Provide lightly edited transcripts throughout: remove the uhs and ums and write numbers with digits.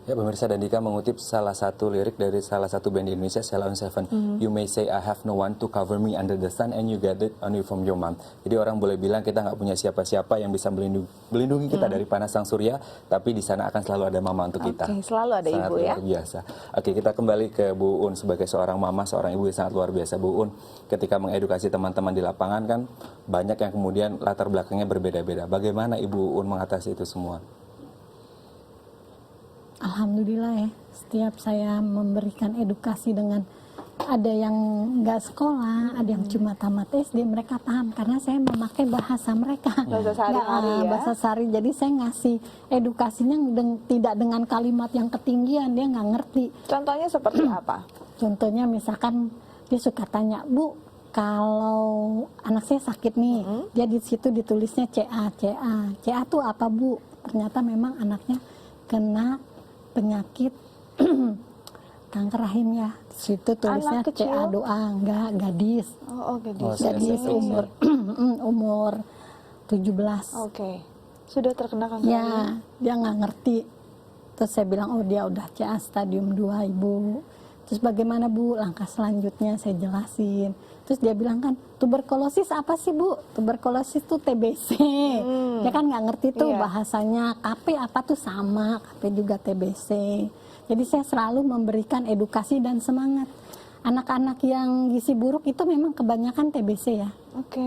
Ya, pemirsa, dan Dika mengutip salah satu lirik dari salah satu band di Indonesia, Sheila on Seven. You may say I have no one to cover me under the sun and you get it only from your mom. Jadi orang boleh bilang kita nggak punya siapa-siapa yang bisa melindungi kita dari panas sang surya, tapi di sana akan selalu ada mama untuk kita. Oke, selalu ada sangat ibu ya. Luar biasa. Oke, kita kembali ke Bu Un sebagai seorang mama, seorang ibu yang sangat luar biasa. Bu Un, ketika mengedukasi teman-teman di lapangan kan banyak yang kemudian latar belakangnya berbeda-beda. Bagaimana Ibu Un mengatasi itu semua? Alhamdulillah ya, setiap saya memberikan edukasi dengan ada yang nggak sekolah, ada yang cuma tamat SD, mereka paham karena saya memakai bahasa mereka. Bahasa sehari-hari ya. Bahasa sehari, jadi saya ngasih edukasinya tidak dengan kalimat yang ketinggian, dia nggak ngerti. Contohnya seperti apa? Contohnya misalkan dia suka tanya, Bu, kalau anak saya sakit nih, dia di situ ditulisnya CA. CA tuh apa, Bu? Ternyata memang anaknya kena penyakit kanker rahim ya. Di situ tulisnya CA doang, enggak gadis. Oh, gadis. Gadis umur umur 17. Oke. Sudah terkena kanker Ya, rahim? dia nggak ngerti. Terus saya bilang, oh dia udah CA stadium 2, Ibu. Terus bagaimana, Bu, langkah selanjutnya? Saya jelasin. Terus dia bilang kan, tuberkulosis apa sih, Bu? Tuberkulosis tuh TBC. Dia kan nggak ngerti tuh bahasanya. KP apa tuh sama, KP juga TBC. Jadi saya selalu memberikan edukasi dan semangat. Anak-anak yang gizi buruk itu memang kebanyakan TBC ya. Oke.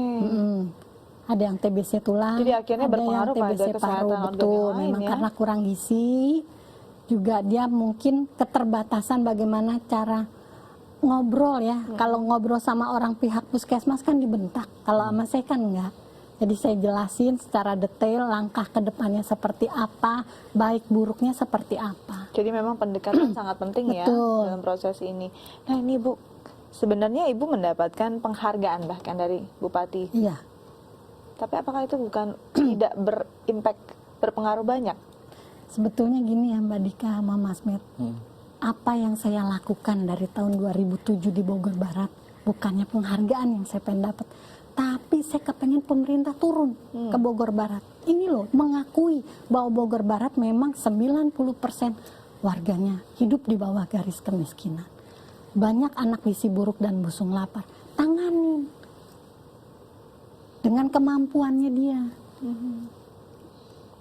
Ada yang TBC tulang, Jadi akhirnya ada yang berpengaruh pada TBC kesehatan paru, organ betul. yang lain Memang ya. karena kurang gizi, juga dia mungkin keterbatasan bagaimana cara ngobrol ya. Kalau ngobrol sama orang pihak puskesmas kan dibentak, kalau sama saya kan enggak. Jadi saya jelasin secara detail langkah ke depannya seperti apa, baik buruknya seperti apa. Jadi memang pendekatan sangat penting ya Betul. dalam proses ini. Nah ini Bu, sebenarnya Ibu mendapatkan penghargaan bahkan dari Bupati. Iya. Tapi apakah itu bukan tidak berimpact, berpengaruh banyak? Sebetulnya gini ya Mbak Dika sama Mas Met. Apa yang saya lakukan dari tahun 2007 di Bogor Barat, bukannya penghargaan yang saya pengen dapat, tapi saya kepengen pemerintah turun ke Bogor Barat. Ini loh, mengakui bahwa Bogor Barat memang 90% warganya hidup di bawah garis kemiskinan. Banyak anak gizi buruk dan busung lapar. Tanganin dengan kemampuannya dia.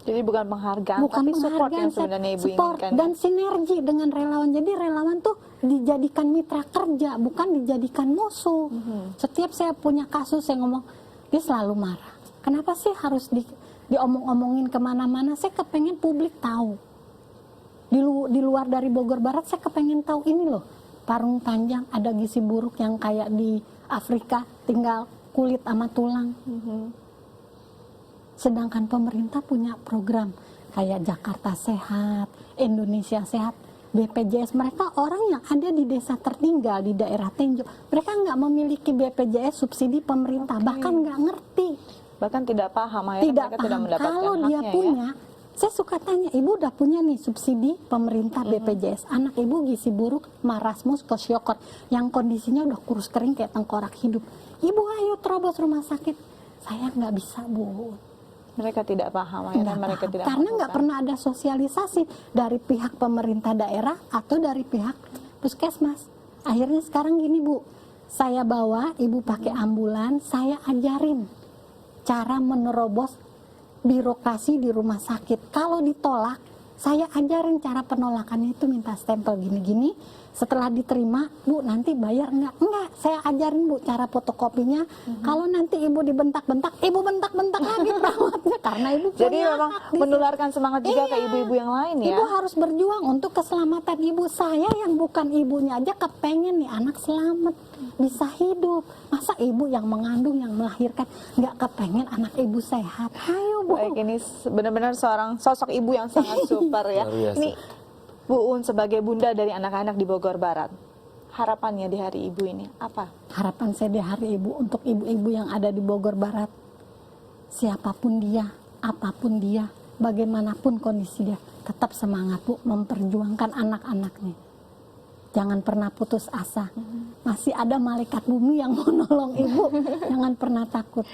Jadi bukan penghargaan, tapi support yang sebenarnya Ibu support inginkan. dan sinergi dengan relawan. Jadi relawan tuh dijadikan mitra kerja, bukan dijadikan musuh. Setiap saya punya kasus, saya ngomong, dia selalu marah. Kenapa sih harus diomong-omongin kemana-mana? Saya kepengen publik tahu. Di luar dari Bogor Barat, saya kepengen tahu ini loh. Parung Panjang ada gizi buruk yang kayak di Afrika, tinggal kulit sama tulang. Sedangkan pemerintah punya program kayak Jakarta Sehat, Indonesia Sehat, BPJS. Mereka orang yang ada di desa tertinggal, di daerah Tenjo, mereka nggak memiliki BPJS subsidi pemerintah, bahkan nggak ngerti. Bahkan tidak paham, akhirnya mereka tidak mendapatkan Kalau dia haknya punya, saya suka tanya, Ibu udah punya nih subsidi pemerintah BPJS, anak Ibu gizi buruk, marasmus, kwashiorkor, yang kondisinya udah kurus kering kayak tengkorak hidup. Ibu ayo terobos rumah sakit. Saya nggak bisa, Bu. Mereka tidak paham, akhirnya mereka tidak Karena nggak melakukan. pernah ada sosialisasi dari pihak pemerintah daerah atau dari pihak puskesmas. Akhirnya sekarang gini, Bu, saya bawa Ibu pakai ambulan, saya ajarin cara menerobos birokrasi di rumah sakit. Kalau ditolak, saya ajarin cara penolakannya itu minta stempel gini-gini. Setelah diterima, Bu, nanti bayar enggak? Enggak, saya ajarin, Bu, cara fotokopinya. Kalau nanti Ibu dibentak-bentak, Ibu bentak-bentak lagi perawatnya karena Ibu punya Jadi memang hak di menularkan semangat juga ke Iya. ibu-ibu yang lain ya. Ibu harus berjuang untuk keselamatan Ibu. Saya yang bukan ibunya aja kepengen nih anak selamat, bisa hidup. Masa Ibu yang mengandung, yang melahirkan nggak kepengen anak Ibu sehat? Ayo, Bu. Baik, ini benar-benar seorang sosok ibu yang sangat super ya. Luar biasa. Ini Bu Un sebagai bunda dari anak-anak di Bogor Barat, harapannya di hari ibu ini apa? Harapan saya di hari Ibu untuk ibu-ibu yang ada di Bogor Barat, siapapun dia, apapun dia, bagaimanapun kondisi dia, tetap semangat, Bu, memperjuangkan anak-anaknya. Jangan pernah putus asa. Masih ada malaikat bumi yang mau nolong Ibu. Jangan pernah takut.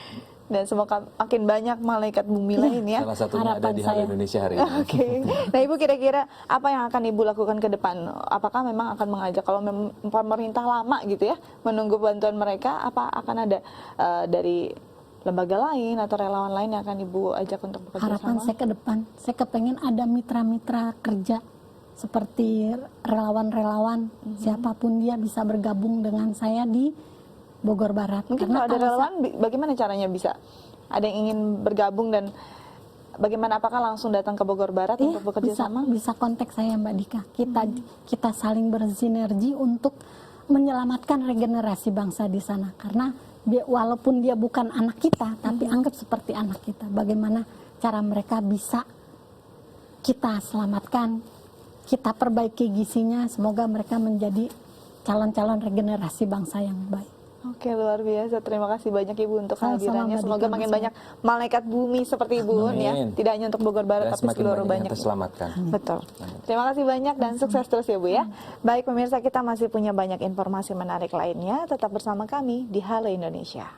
dan semoga makin banyak malaikat bumi lain ya. Salah satunya ada Harapan di Halo saya. Indonesia hari ini. Oke. Nah, Ibu kira-kira apa yang akan Ibu lakukan ke depan? Apakah memang akan mengajak kalau pemerintah lama gitu ya menunggu bantuan mereka, apa akan ada dari lembaga lain atau relawan lain yang akan Ibu ajak untuk bekerja Harapan sama? saya ke depan, saya kepengen ada mitra-mitra kerja seperti relawan-relawan, siapapun dia bisa bergabung dengan saya di Bogor Barat. Mungkin kalau ada kalau relawan, bagaimana caranya bisa? Ada yang ingin bergabung dan bagaimana, apakah langsung datang ke Bogor Barat Iya, untuk bekerja bisa, sama? bisa kontak saya Mbak Dika. Kita saling bersinergi untuk menyelamatkan regenerasi bangsa di sana. Karena walaupun dia bukan anak kita, tapi anggap seperti anak kita. Bagaimana cara mereka bisa kita selamatkan, kita perbaiki gizinya. Semoga mereka menjadi calon-calon regenerasi bangsa yang baik. Oke, luar biasa. Terima kasih banyak Ibu untuk Sama-sama, kehadirannya. Mbak Semoga Dika, makin sama-sama. banyak malaikat bumi seperti Ibu ya. Amin. Tidak hanya untuk Bogor Barat, Dan tapi semakin seluruh banyak banyak. yang terselamatkan. Betul. Terima kasih banyak dan sukses terus ya Bu ya. Baik pemirsa, kita masih punya banyak informasi menarik lainnya. Tetap bersama kami di Halo Indonesia.